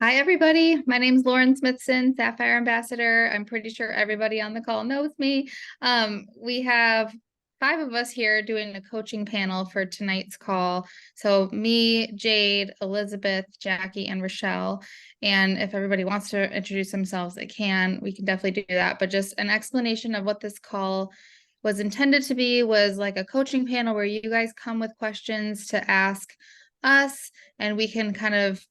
Hi, everybody. My name is Lauren Smithson, Sapphire Ambassador. I'm pretty sure everybody on the call knows me. We have 5 of us here doing a coaching panel for tonight's call. So me, Jade, Elizabeth, Jackie, and Rochelle. And if everybody wants to introduce themselves, they can. We can definitely do that. But just an explanation of what this call was intended to be was like a coaching panel where you guys come with questions to ask us, and we can kind of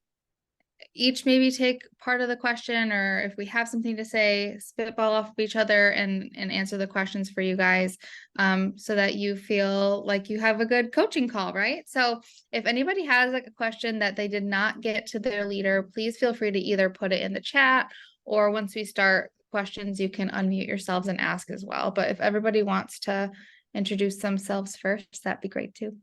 each maybe take part of the question, or if we have something to say, spitball off of each other and answer the questions for you guys, so that you feel like you have a good coaching call, right? So if anybody has like a question that they did not get to their leader, please feel free to either put it in the chat, or once we start questions, you can unmute yourselves and ask as well. But if everybody wants to introduce themselves first, that'd be great too.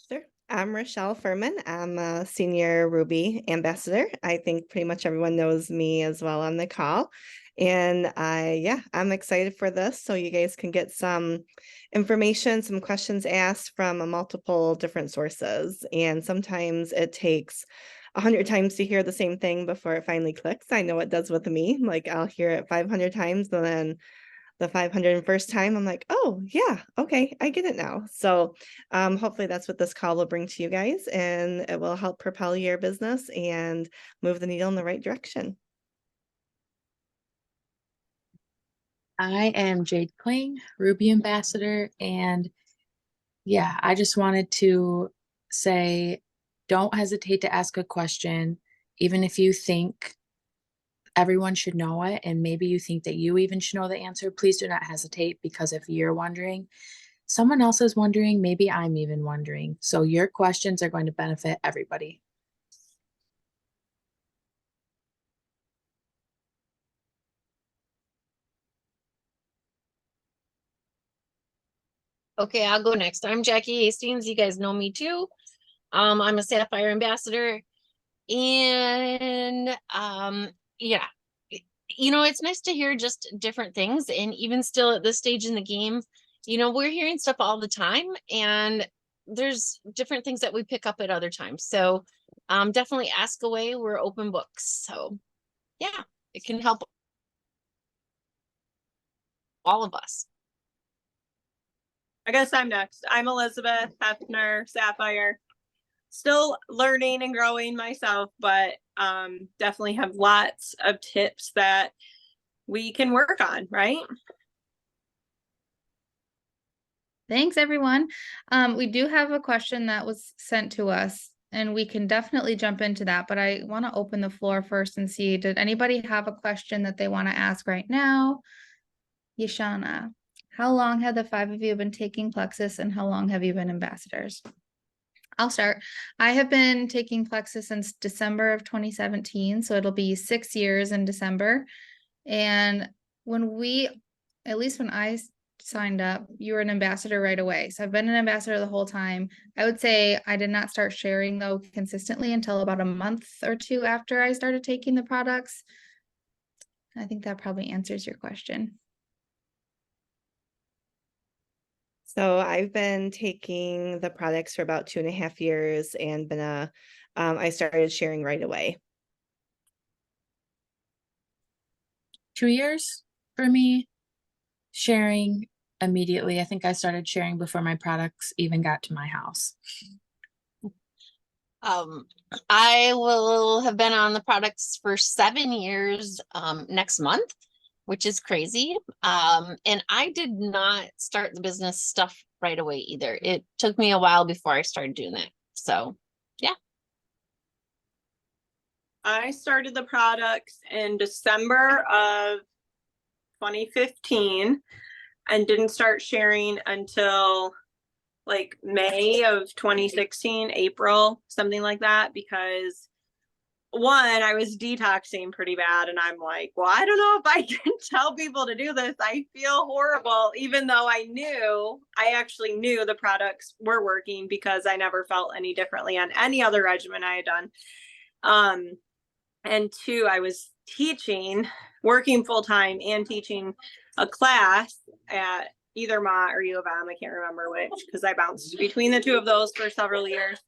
Sure. I'm Rochelle Furman. I'm a senior Ruby ambassador. I think pretty much everyone knows me as well on the call. And I'm excited for this. So you guys can get some information, some questions asked from multiple different sources. And sometimes it takes 100 times to hear the same thing before it finally clicks. I know it does with me. Like I'll hear it 500 times and then the 501st time, I'm like, oh yeah, okay, I get it now. So hopefully that's what this call will bring to you guys, and it will help propel your business and move the needle in the right direction. I am Jade Kling, Ruby Ambassador, and I just wanted to say, don't hesitate to ask a question, even if you think everyone should know it, and maybe you think that you even should know the answer. Please do not hesitate, because if you're wondering, someone else is wondering, maybe I'm even wondering. So your questions are going to benefit everybody. Okay, I'll go next. I'm Jackie Hastings. You guys know me too. I'm a Sapphire Ambassador. And it's nice to hear just different things. And even still at this stage in the game, we're hearing stuff all the time, and there's different things that we pick up at other times. So definitely ask away. We're open books. So yeah, it can help all of us. I guess I'm next. I'm Elizabeth Hefner, Sapphire. Still learning and growing myself, but definitely have lots of tips that we can work on, right? Thanks, everyone. We do have a question that was sent to us, and we can definitely jump into that, but I want to open the floor first and see, did anybody have a question that they want to ask right now? Yashana, how long have the 5 of you been taking Plexus, and how long have you been ambassadors? I'll start. I have been taking Plexus since December of 2017, so it'll be 6 years in December. And at least when I signed up, you were an ambassador right away. So I've been an ambassador the whole time. I would say I did not start sharing though consistently until about a month or 2 after I started taking the products. I think that probably answers your question. So I've been taking the products for about 2.5 years and I started sharing right away. 2 years for me, sharing immediately. I think I started sharing before my products even got to my house. I will have been on the products for 7 years next month, which is crazy. And I did not start the business stuff right away either. It took me a while before I started doing that. So yeah. I started the products in December of 2015 and didn't start sharing until like May of 2016, April, something like that, because one, I was detoxing pretty bad, and I'm like, well, I don't know if I can tell people to do this. I feel horrible, even though I actually knew the products were working, because I never felt any differently on any other regimen I had done. And two, I was working full time and teaching a class at either Mott or U of M. I can't remember which, because I bounced between the two of those for several years.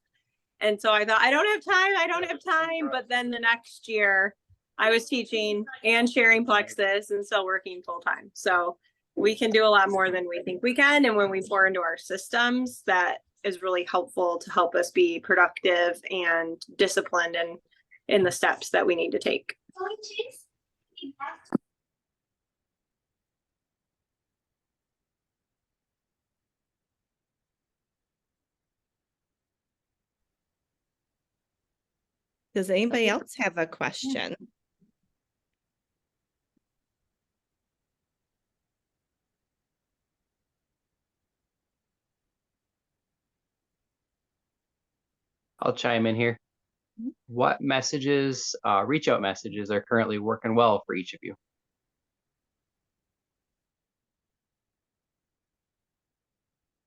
And so I thought, I don't have time. But then the next year I was teaching and sharing Plexus and still working full time. So we can do a lot more than we think we can. And when we pour into our systems, that is really helpful to help us be productive and disciplined and in the steps that we need to take. Does anybody else have a question? I'll chime in here. What messages, reach out messages are currently working well for each of you?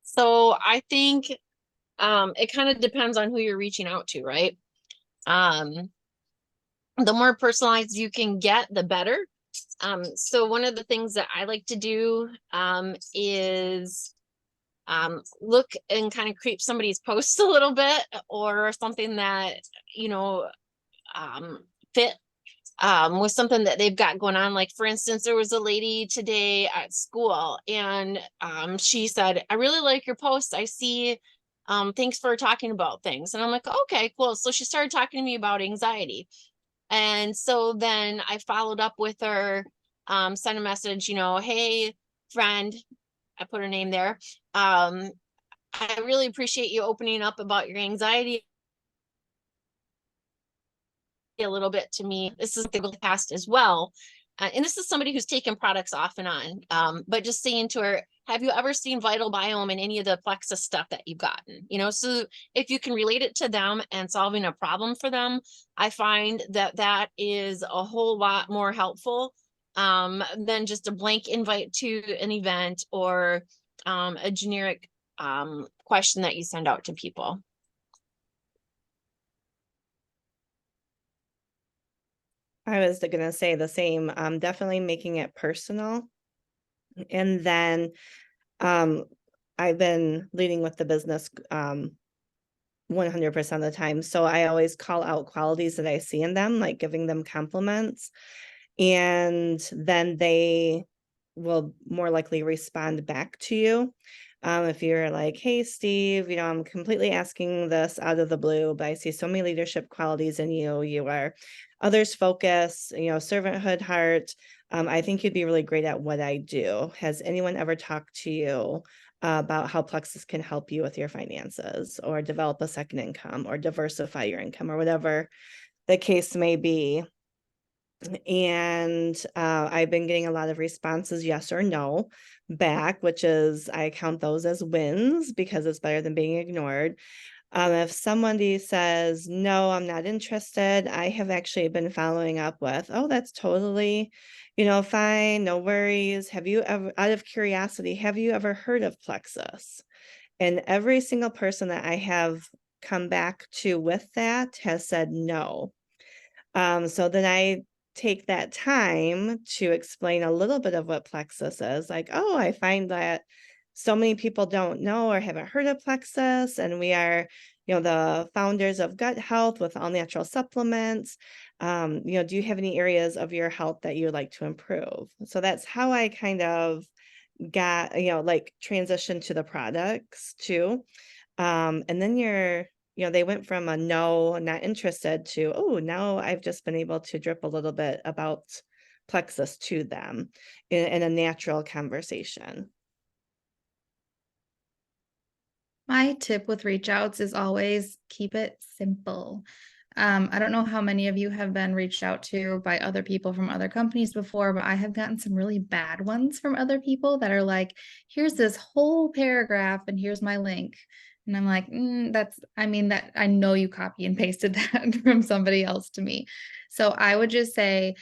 So I think it kind of depends on who you're reaching out to, right? The more personalized you can get, the better. So one of the things that I like to do is look and kind of creep somebody's post a little bit, or something that, you know, fit with something that they've got going on. Like, for instance, there was a lady today at school, and she said, I really like your post. I see, thanks for talking about things. And I'm like, okay, cool. So she started talking to me about anxiety. And so then I followed up with her, sent a message, you know, hey, friend, I put her name there. I really appreciate you opening up about your anxiety a little bit to me. This is the past as well. And this is somebody who's taken products off and on. But just saying to her, have you ever seen Vital Biome in any of the Plexus stuff that you've gotten? You know, so if you can relate it to them and solving a problem for them, I find that that is a whole lot more helpful than just a blank invite to an event, or a generic question that you send out to people. I was gonna say the same, definitely making it personal. And then I've been leading with the business 100% of the time. So I always call out qualities that I see in them, like giving them compliments. And then they will more likely respond back to you. If you're like, hey, Steve, you know, I'm completely asking this out of the blue, but I see so many leadership qualities in you. You are others focused, you know, servanthood heart. I think you'd be really great at what I do. Has anyone ever talked to you about how Plexus can help you with your finances, or develop a second income, or diversify your income, or whatever the case may be? And I've been getting a lot of responses, yes or no, back, which is, I count those as wins because it's better than being ignored. If somebody says, no, I'm not interested, I have actually been following up with, oh, that's totally, you know, fine, no worries. Have you ever, out of curiosity, have you ever heard of Plexus? And every single person that I have come back to with that has said no. So then I take that time to explain a little bit of what Plexus is. Like, oh, I find that so many people don't know or haven't heard of Plexus, and we are, you know, the founders of Gut Health with all natural supplements. You know, do you have any areas of your health that you would like to improve? So that's how I kind of got, you know, like transition to the products too. And then you know, they went from a no, not interested to, oh, now I've just been able to drip a little bit about Plexus to them in a natural conversation. My tip with reach outs is always keep it simple. I don't know how many of you have been reached out to by other people from other companies before, but I have gotten some really bad ones from other people that are like, here's this whole paragraph and here's my link. And I'm like, that I know you copy and pasted that from somebody else to me. So I would just say,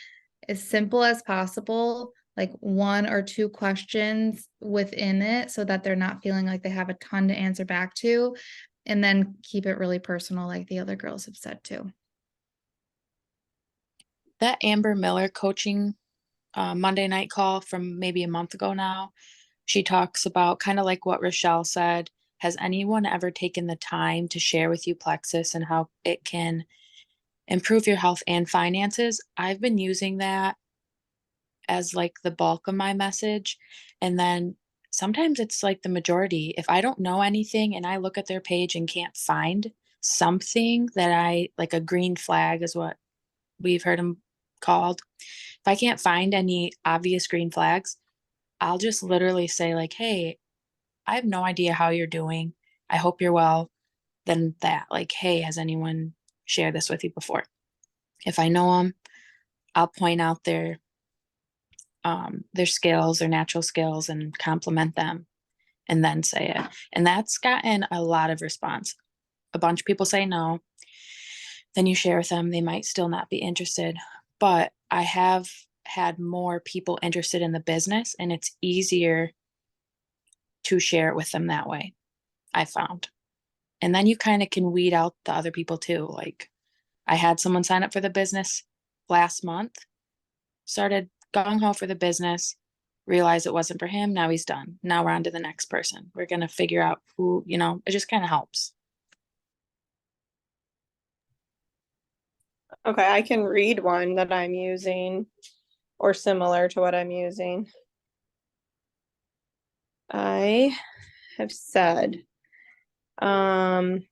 as simple as possible, like 1 or 2 questions within it, so that they're not feeling like they have a ton to answer back to, and then keep it really personal, like the other girls have said too. That Amber Miller coaching Monday night call from maybe a month ago now, she talks about kind of like what Rochelle said, has anyone ever taken the time to share with you Plexus and how it can improve your health and finances? I've been using that as like the bulk of my message. And then sometimes it's like the majority. If I don't know anything and I look at their page and can't find something that I like, a green flag is what we've heard them called. If I can't find any obvious green flags, I'll just literally say like, hey, I have no idea how you're doing. I hope you're well. Then that, like, hey, has anyone shared this with you before? If I know them, I'll point out their skills, their natural skills, and compliment them, and then say it. And that's gotten a lot of response. A bunch of people say no. Then you share with them, they might still not be interested. But I have had more people interested in the business, and it's easier to share it with them that way, I found. And then you kind of can weed out the other people too. Like, I had someone sign up for the business last month, started gung-ho for the business, realized it wasn't for him. Now he's done. Now we're on to the next person. We're going to figure out who, it just kind of helps. Okay, I can read one that I'm using or similar to what I'm using. I have said, username,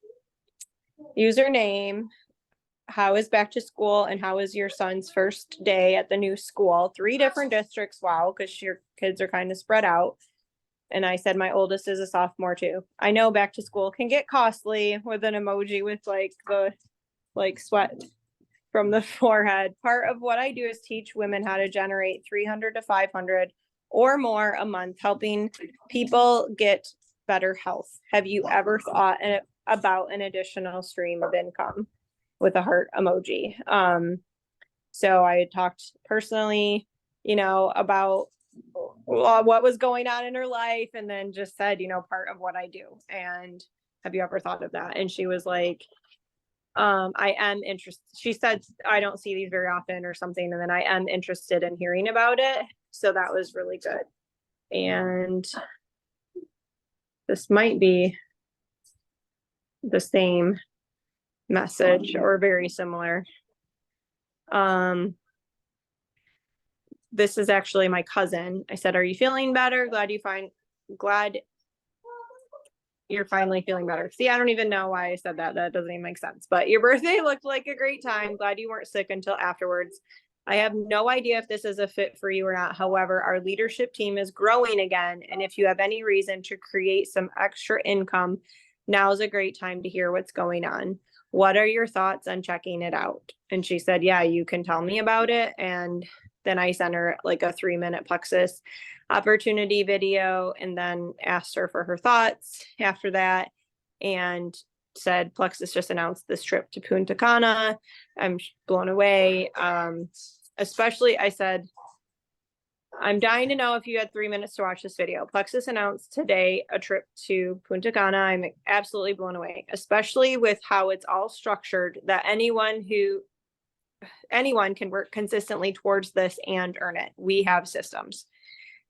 how is back to school and how is your son's first day at the new school? 3 different districts. Wow, because your kids are kind of spread out. And I said, my oldest is a sophomore too. I know back to school can get costly, with an emoji with like the sweat from the forehead. Part of what I do is teach women how to generate 300 to 500 or more a month, helping people get better health. Have you ever thought about an additional stream of income? With a heart emoji. So I talked personally, about what was going on in her life, and then just said, part of what I do. And have you ever thought of that? And she was like, I am interested. She said, I don't see these very often or something. And then I am interested in hearing about it. So that was really good. And this might be the same message or very similar. This is actually my cousin. I said, are you feeling better? Glad you're finally feeling better. See, I don't even know why I said that. That doesn't even make sense. But your birthday looked like a great time. Glad you weren't sick until afterwards. I have no idea if this is a fit for you or not. However, our leadership team is growing again. And if you have any reason to create some extra income, now is a great time to hear what's going on. What are your thoughts on checking it out? And she said, yeah, you can tell me about it. And then I sent her like a 3-minute Plexus opportunity video, and then asked her for her thoughts after that, and said, Plexus just announced this trip to Punta Cana. I'm blown away. Especially, I said, I'm dying to know if you had 3 minutes to watch this video. Plexus announced today a trip to Punta Cana. I'm absolutely blown away, especially with how it's all structured, that anyone can work consistently towards this and earn it. We have systems.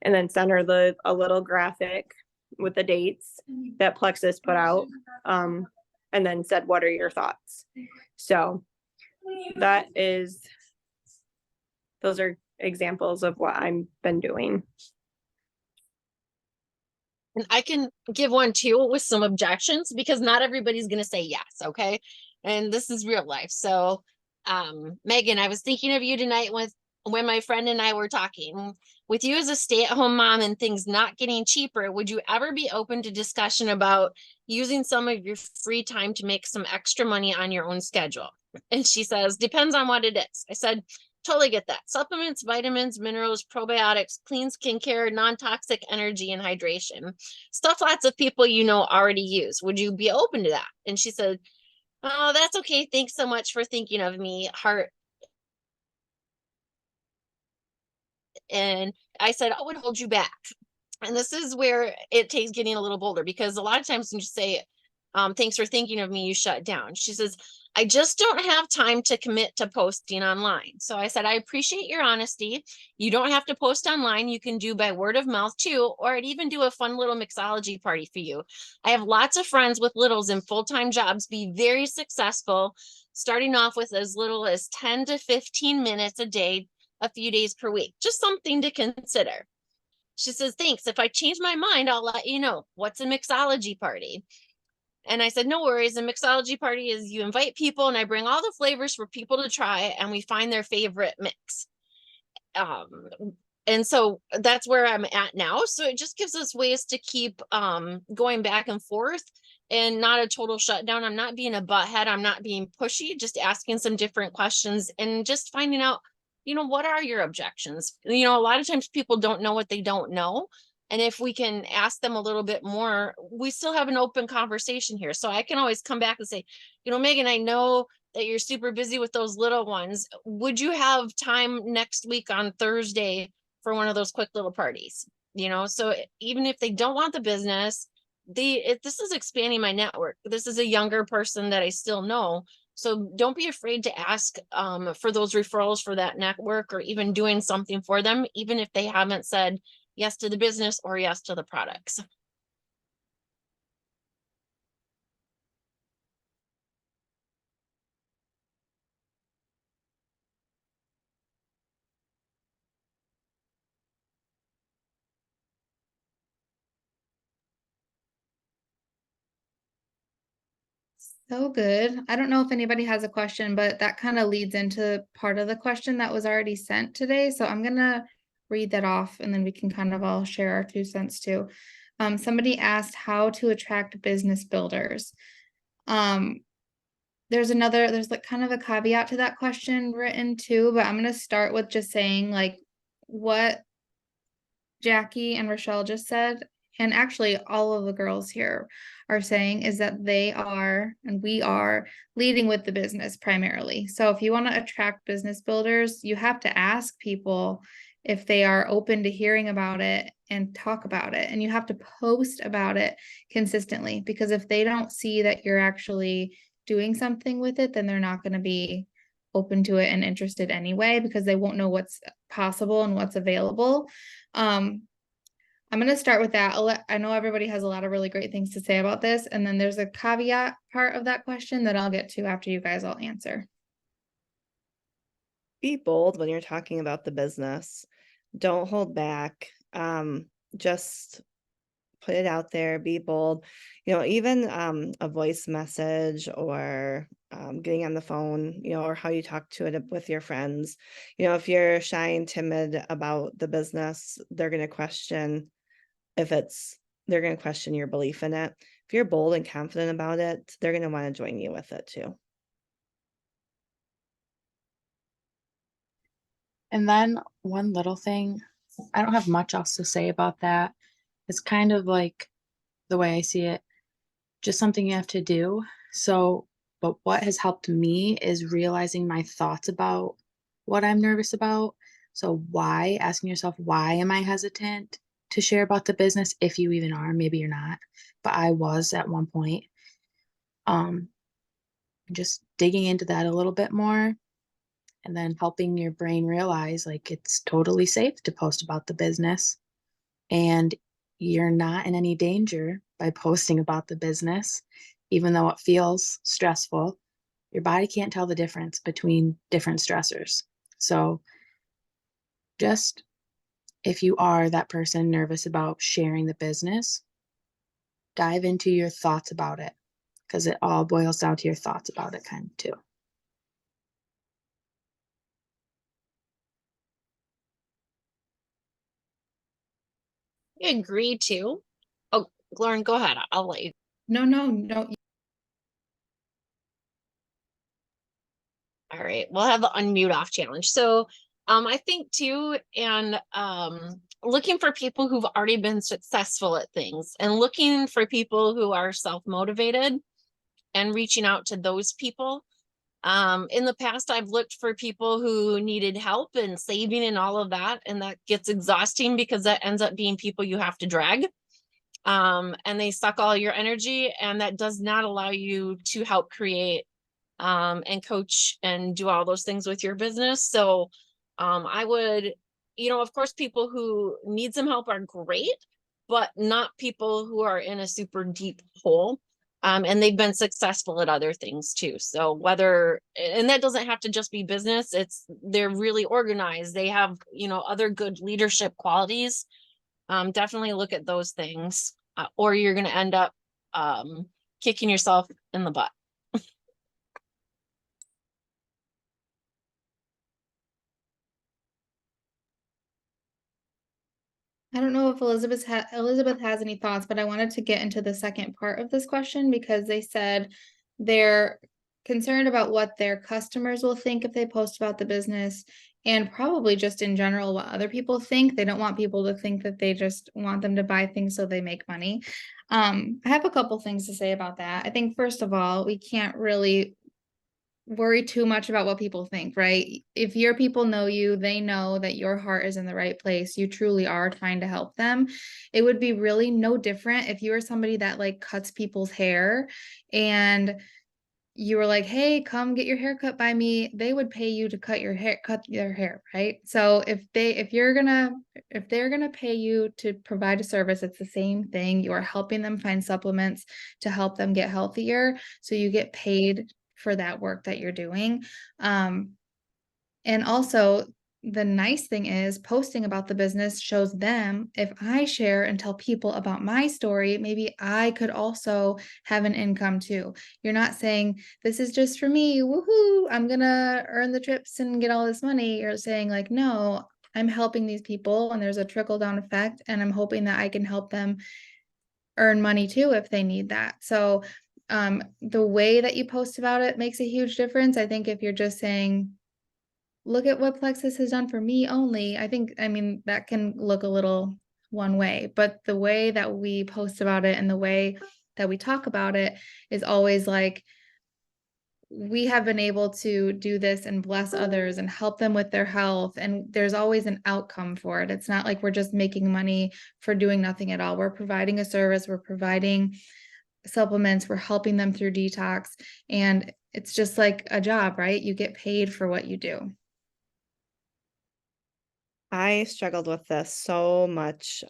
And then send her a little graphic with the dates that Plexus put out. And then said, what are your thoughts? So those are examples of what I've been doing. And I can give one too with some objections, because not everybody's going to say yes. Okay. And this is real life. So, Megan, I was thinking of you tonight when my friend and I were talking. With you as a stay-at-home mom and things not getting cheaper, would you ever be open to discussion about using some of your free time to make some extra money on your own schedule? And she says, depends on what it is. I said, totally get that. Supplements, vitamins, minerals, probiotics, clean skincare, non-toxic energy, and hydration. Stuff lots of people already use. Would you be open to that? And she said, oh, that's okay. Thanks so much for thinking of me, heart. And I said, I would hold you back. And this is where it takes getting a little bolder, because a lot of times when you say, thanks for thinking of me, you shut down. She says, I just don't have time to commit to posting online. So I said, I appreciate your honesty. You don't have to post online. You can do by word of mouth too, or I'd even do a fun little mixology party for you. I have lots of friends with littles and full-time jobs be very successful, starting off with as little as 10 to 15 minutes a day, a few days per week. Just something to consider. She says, thanks. If I change my mind, I'll let you know. What's a mixology party? And I said, no worries. A mixology party is you invite people and I bring all the flavors for people to try and we find their favorite mix. And so that's where I'm at now. So it just gives us ways to keep going back and forth and not a total shutdown. I'm not being a butthead. I'm not being pushy, just asking some different questions and just finding out, what are your objections? A lot of times people don't know what they don't know. And if we can ask them a little bit more, we still have an open conversation here. So I can always come back and say, Megan, I know that you're super busy with those little ones. Would you have time next week on Thursday for one of those quick little parties? So even if they don't want the business, this is expanding my network. This is a younger person that I still know. So don't be afraid to ask for those referrals for that network or even doing something for them, even if they haven't said yes to the business or yes to the products. So good. I don't know if anybody has a question, but that kind of leads into part of the question that was already sent today. So I'm gonna read that off and then we can kind of all share our 2 cents too. Somebody asked how to attract business builders. There's like kind of a caveat to that question written too, but I'm gonna start with just saying like what Jackie and Rochelle just said, and actually all of the girls here are saying is that they are, and we are leading with the business primarily. So if you want to attract business builders, you have to ask people if they are open to hearing about it and talk about it. And you have to post about it consistently, because if they don't see that you're actually doing something with it, then they're not going to be open to it and interested anyway, because they won't know what's possible and what's available. I'm going to start with that. I know everybody has a lot of really great things to say about this. And then there's a caveat part of that question that I'll get to after you guys all answer. Be bold when you're talking about the business. Don't hold back. Just put it out there, be bold. Even a voice message or getting on the phone, or how you talk to it with your friends. If you're shy and timid about the business, they're going to question your belief in it. If you're bold and confident about it, they're going to want to join you with it too. And then one little thing, I don't have much else to say about that. It's kind of like the way I see it, just something you have to do. So, but what has helped me is realizing my thoughts about what I'm nervous about. So asking yourself, why am I hesitant to share about the business? If you even are, maybe you're not, but I was at one point. Just digging into that a little bit more, and then helping your brain realize like it's totally safe to post about the business and you're not in any danger by posting about the business. Even though it feels stressful, your body can't tell the difference between different stressors. So just if you are that person nervous about sharing the business, dive into your thoughts about it, because it all boils down to your thoughts about it kind of too. I agree too. Oh, Lauren, go ahead. I'll let you. No. All right, we'll have the unmute off challenge. So I think too, and looking for people who've already been successful at things and looking for people who are self-motivated and reaching out to those people. In the past, I've looked for people who needed help and saving and all of that. And that gets exhausting because that ends up being people you have to drag. And they suck all your energy, and that does not allow you to help create and coach and do all those things with your business. So I would, of course, people who need some help are great, but not people who are in a super deep hole. And they've been successful at other things too. So and that doesn't have to just be business. They're really organized. They have, other good leadership qualities. Definitely look at those things, or you're going to end up kicking yourself in the butt. I don't know if Elizabeth has any thoughts, but I wanted to get into the second part of this question because they said they're concerned about what their customers will think if they post about the business, and probably just in general what other people think. They don't want people to think that they just want them to buy things so they make money. I have a couple things to say about that. I think first of all, we can't really worry too much about what people think, right? If your people know you, they know that your heart is in the right place. You truly are trying to help them. It would be really no different if you were somebody that like cuts people's hair and you were like, hey, come get your hair cut by me. They would pay you to cut their hair, right? So if they're gonna pay you to provide a service, it's the same thing. You are helping them find supplements to help them get healthier. So you get paid for that work that you're doing. And also the nice thing is posting about the business shows them, if I share and tell people about my story, maybe I could also have an income too. You're not saying this is just for me, woohoo, I'm gonna earn the trips and get all this money. You're saying like, no, I'm helping these people and there's a trickle down effect and I'm hoping that I can help them earn money too if they need that. So the way that you post about it makes a huge difference. I think if you're just saying, look at what Plexus has done for me only, I mean, that can look a little one way, but the way that we post about it and the way that we talk about it is always like, we have been able to do this and bless others and help them with their health. And there's always an outcome for it. It's not like we're just making money for doing nothing at all. We're providing a service, we're providing supplements, we're helping them through detox, and it's just like a job, right? You get paid for what you do. I struggled with this so much,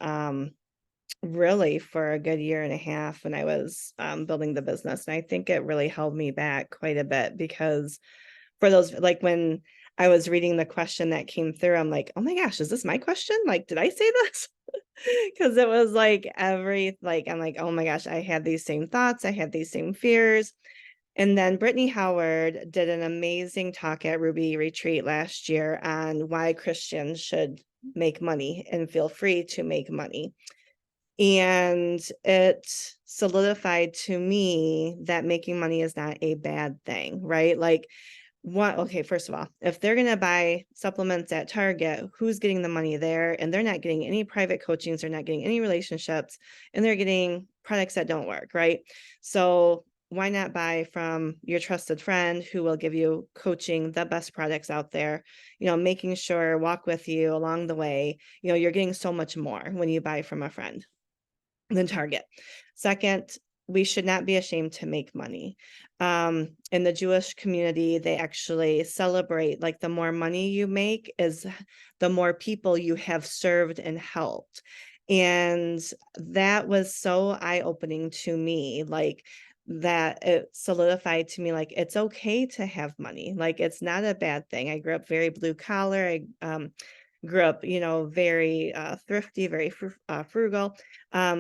really for a good year and a half when I was building the business. And I think it really held me back quite a bit because for those, like when I was reading the question that came through, I'm like, oh my gosh, is this my question? Like, did I say this? Because it was like I'm like, oh my gosh, I had these same thoughts. I had these same fears. And then Brittany Howard did an amazing talk at Ruby Retreat last year on why Christians should make money and feel free to make money. And it solidified to me that making money is not a bad thing, right? Like, okay, first of all, if they're going to buy supplements at Target, who's getting the money there? And they're not getting any private coachings, they're not getting any relationships, and they're getting products that don't work, right? So why not buy from your trusted friend who will give you coaching, the best products out there, making sure walk with you along the way. You're getting so much more when you buy from a friend than Target. Second, we should not be ashamed to make money. In the Jewish community, they actually celebrate like the more money you make is the more people you have served and helped. And that was so eye-opening to me, like that it solidified to me, like, it's okay to have money. Like, it's not a bad thing. I grew up very blue collar. I grew up, very thrifty, very frugal.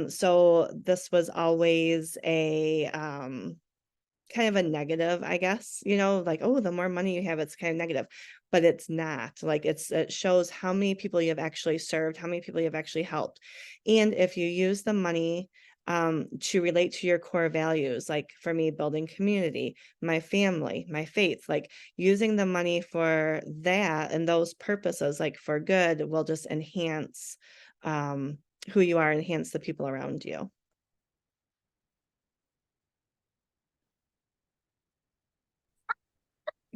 So this was always a kind of a negative, I guess, like, oh, the more money you have, it's kind of negative, but it's not. Like, it shows how many people you have actually served, how many people you have actually helped. And if you use the money to relate to your core values, like for me, building community, my family, my faith, like using the money for that and those purposes, like for good, will just enhance who you are, enhance the people around you.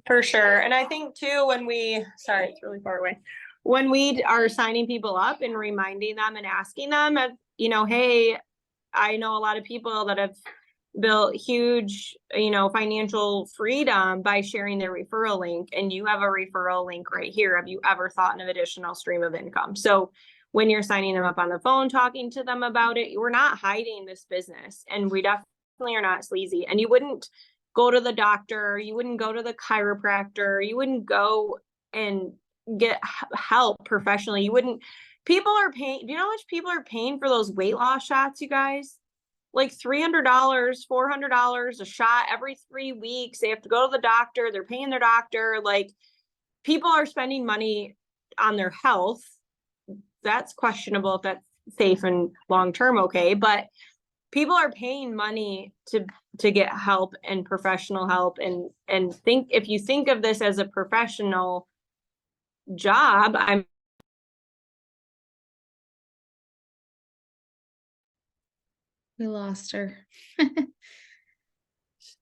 For sure. And I think too, sorry, it's really far away. When we are signing people up and reminding them and asking them, hey, I know a lot of people that have, built huge, financial freedom by sharing their referral link. And you have a referral link right here. Have you ever thought of an additional stream of income? So when you're signing them up on the phone, talking to them about it, we're not hiding this business, and we definitely are not sleazy. And you wouldn't go to the doctor, you wouldn't go to the chiropractor, you wouldn't go and get help professionally. You wouldn't, people are paying, do you know how much people are paying for those weight loss shots, you guys? Like $300, $400 a shot every 3 weeks. They have to go to the doctor. They're paying their doctor. Like, people are spending money on their health. That's questionable if that's safe and long-term. Okay. But people are paying money to get help and professional help. And think, if you think of this as a professional job, We lost her.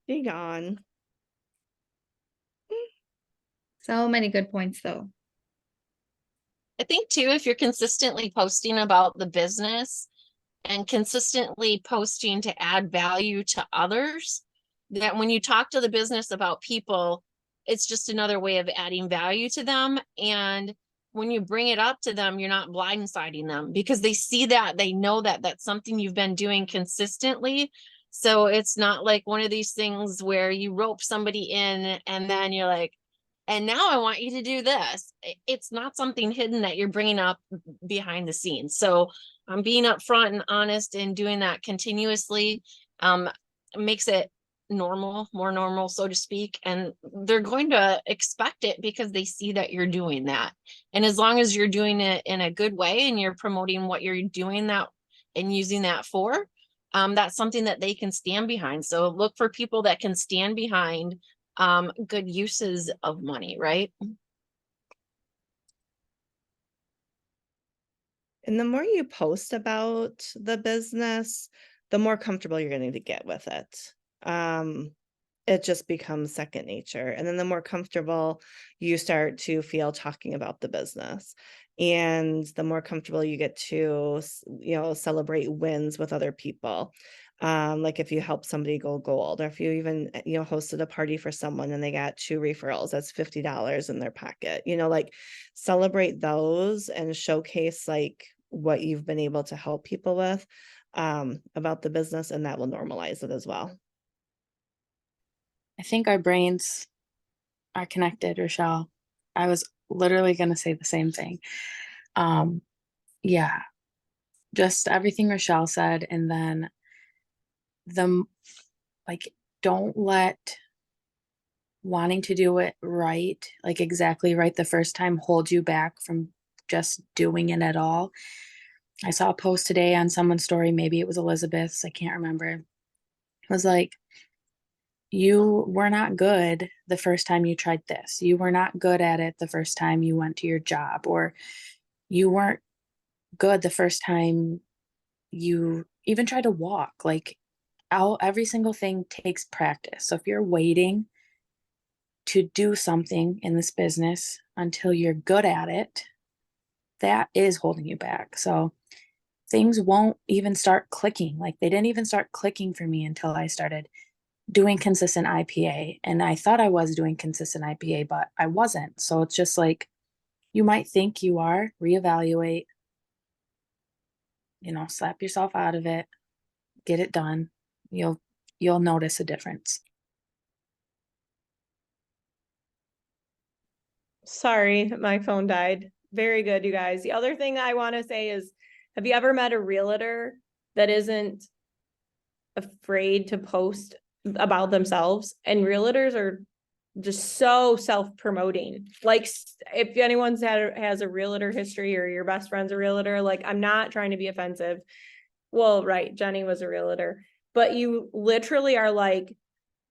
She gone. So many good points though. I think too, if you're consistently posting about the business and consistently posting to add value to others, that when you talk to the business about people, it's just another way of adding value to them. And when you bring it up to them, you're not blindsiding them, because they see that, they know that that's something you've been doing consistently. So it's not like one of these things where you rope somebody in and then you're like, and now I want you to do this. It's not something hidden that you're bringing up behind the scenes. So being upfront and honest and doing that continuously makes it normal, more normal, so to speak. And they're going to expect it because they see that you're doing that. And as long as you're doing it in a good way and you're promoting what you're doing that and using that for, that's something that they can stand behind. So look for people that can stand behind good uses of money, right? And the more you post about the business, the more comfortable you're going to get with it. It just becomes second nature. And then the more comfortable you start to feel talking about the business, and the more comfortable you get to, celebrate wins with other people. Like if you help somebody go gold, or if you even, hosted a party for someone and they got 2 referrals, that's $50 in their pocket, like celebrate those and showcase like what you've been able to help people with, about the business, and that will normalize it as well. I think our brains are connected, Rochelle. I was literally going to say the same thing. Yeah, just everything Rochelle said. And then don't let wanting to do it right, like exactly right the first time, hold you back from just doing it at all. I saw a post today on someone's story, maybe it was Elizabeth's, I can't remember. It was like, you were not good the first time you tried this. You were not good at it the first time you went to your job, or you weren't good the first time you even tried to walk. Like, every single thing takes practice. So if you're waiting to do something in this business until you're good at it, that is holding you back. So things won't even start clicking. Like, they didn't even start clicking for me until I started doing consistent IPA. And I thought I was doing consistent IPA, but I wasn't. So it's just like, you might think you are, reevaluate, slap yourself out of it, get it done. You'll notice a difference. Sorry, my phone died. Very good, you guys. The other thing I want to say is, have you ever met a realtor that isn't afraid to post about themselves? And realtors are just so self-promoting. Like, if anyone's has a realtor history, or your best friend's a realtor, like, I'm not trying to be offensive. Well, right, Jenny was a realtor, but you literally are like,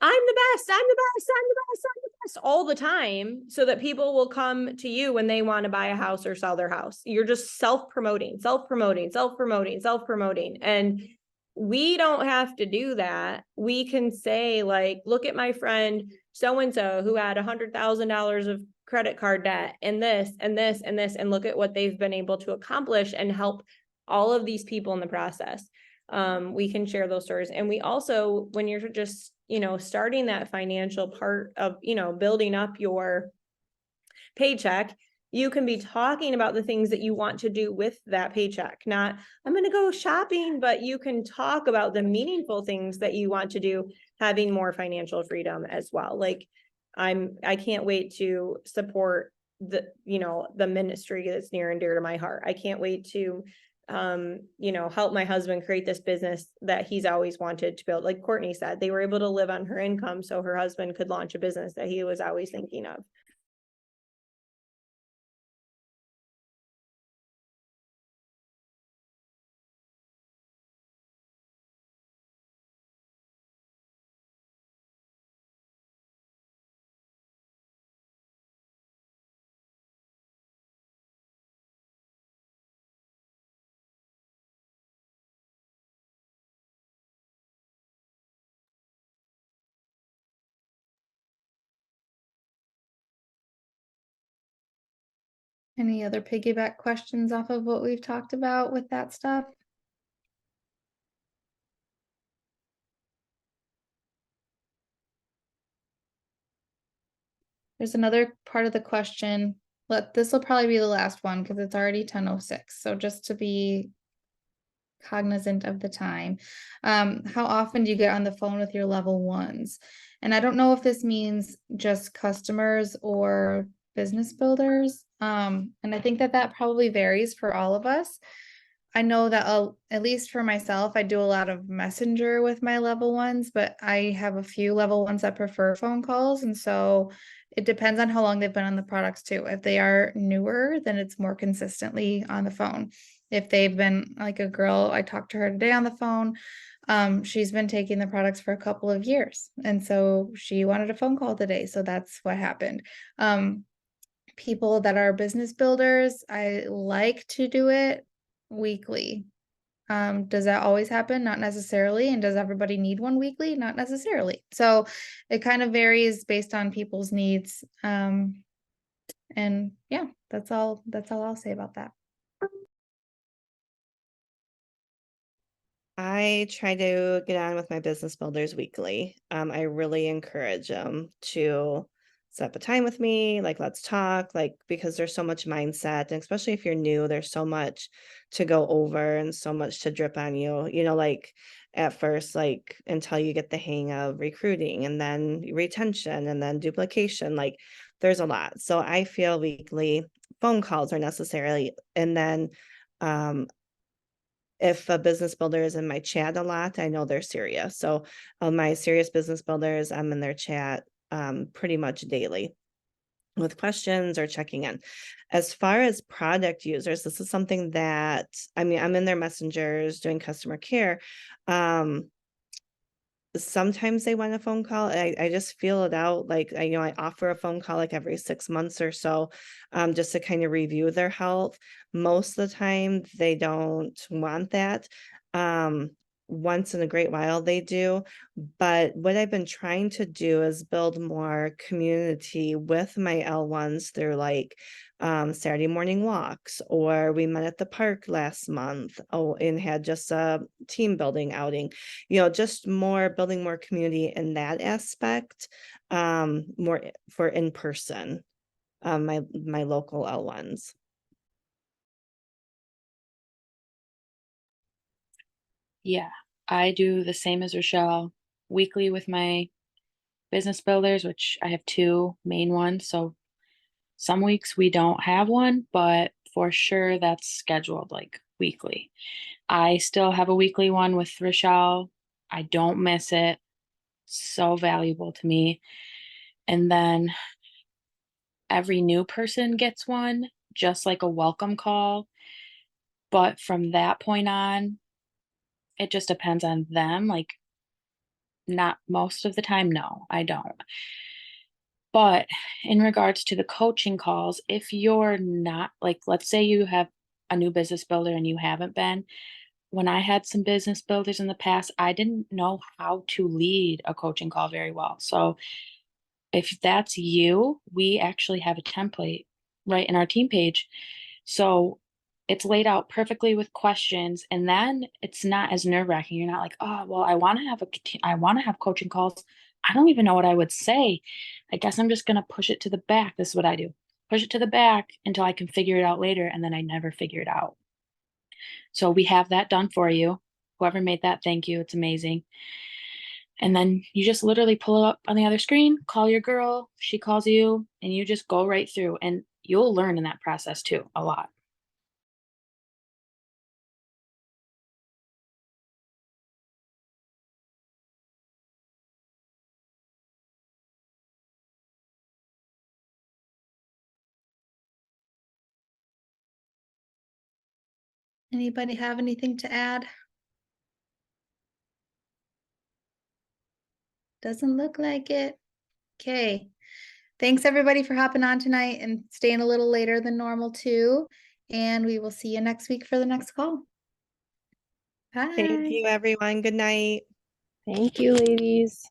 I'm the best, I'm the best, I'm the best, I'm the best all the time, so that people will come to you when they want to buy a house or sell their house. You're just self-promoting, self-promoting, self-promoting, self-promoting. And we don't have to do that. We can say, like, look at my friend so-and-so who had $100,000 of credit card debt, and this and this and this, and look at what they've been able to accomplish and help all of these people in the process. we can share those stories. And we also, when you're just, starting that financial part of, building up your paycheck, you can be talking about the things that you want to do with that paycheck. Not, I'm going to go shopping, but you can talk about the meaningful things that you want to do, having more financial freedom as well. Like I can't wait to support the ministry that's near and dear to my heart. I can't wait to help my husband create this business that he's always wanted to build. Like Courtney said, they were able to live on her income so her husband could launch a business that he was always thinking of. Any other piggyback questions off of what we've talked about with that stuff? There's another part of the question. This will probably be the last one because it's already 10:06. So just to be cognizant of the time. How often do you get on the phone with your level ones? And I don't know if this means just customers or business builders. And I think that probably varies for all of us. I know that at least for myself, I do a lot of messenger with my level ones, but I have a few level ones that prefer phone calls. And so it depends on how long they've been on the products too. If they are newer, then it's more consistently on the phone. If they've been like a girl, I talked to her today on the phone. She's been taking the products for a couple of years. And so she wanted a phone call today. So that's what happened. People that are business builders, I like to do it weekly. Does that always happen? Not necessarily. And does everybody need one weekly? Not necessarily. So it kind of varies based on people's needs. And yeah, that's all I'll say about that. I try to get on with my business builders weekly. I really encourage them to set up a time with me, like let's talk, like because there's so much mindset, and especially if you're new, there's so much to go over and so much to drip on you, like at first, like until you get the hang of recruiting and then retention and then duplication, like there's a lot. So I feel weekly phone calls are necessarily, and then if a business builder is in my chat a lot, I know they're serious. So my serious business builders, I'm in their chat pretty much daily with questions or checking in. As far as product users, this is something that, I'm in their messengers doing customer care. Sometimes they want a phone call. I just feel it out. Like, I offer a phone call like every 6 months or so, just to kind of review their health. Most of the time they don't want that. Once in a great while they do. But what I've been trying to do is build more community with my L1s through like Saturday morning walks, or we met at the park last month and had just a team building outing, just more building more community in that aspect, more for in person, my local L1s. Yeah, I do the same as Rochelle, weekly with my business builders, which I have two main ones. So some weeks we don't have one, but for sure that's scheduled like weekly. I still have a weekly one with Rochelle. I don't miss it. So valuable to me. And then every new person gets one, just like a welcome call. But from that point on, it just depends on them. Like, not most of the time, no, I don't. But in regards to the coaching calls, if you're not like, let's say you have a new business builder and you haven't been, when I had some business builders in the past, I didn't know how to lead a coaching call very well. So if that's you, we actually have a template right in our team page. So it's laid out perfectly with questions, and then it's not as nerve-wracking. You're not like, oh, well, I want to have coaching calls. I don't even know what I would say. I guess I'm just going to push it to the back. This is what I do. Push it to the back until I can figure it out later, and then I never figure it out. So we have that done for you. Whoever made that, thank you. It's amazing. And then you just literally pull it up on the other screen, call your girl, she calls you, and you just go right through. And you'll learn in that process too, a lot. Anybody have anything to add? Doesn't look like it. Okay. Thanks everybody for hopping on tonight and staying a little later than normal too. And we will see you next week for the next call. Bye. Thank you, everyone. Good night. Thank you, ladies.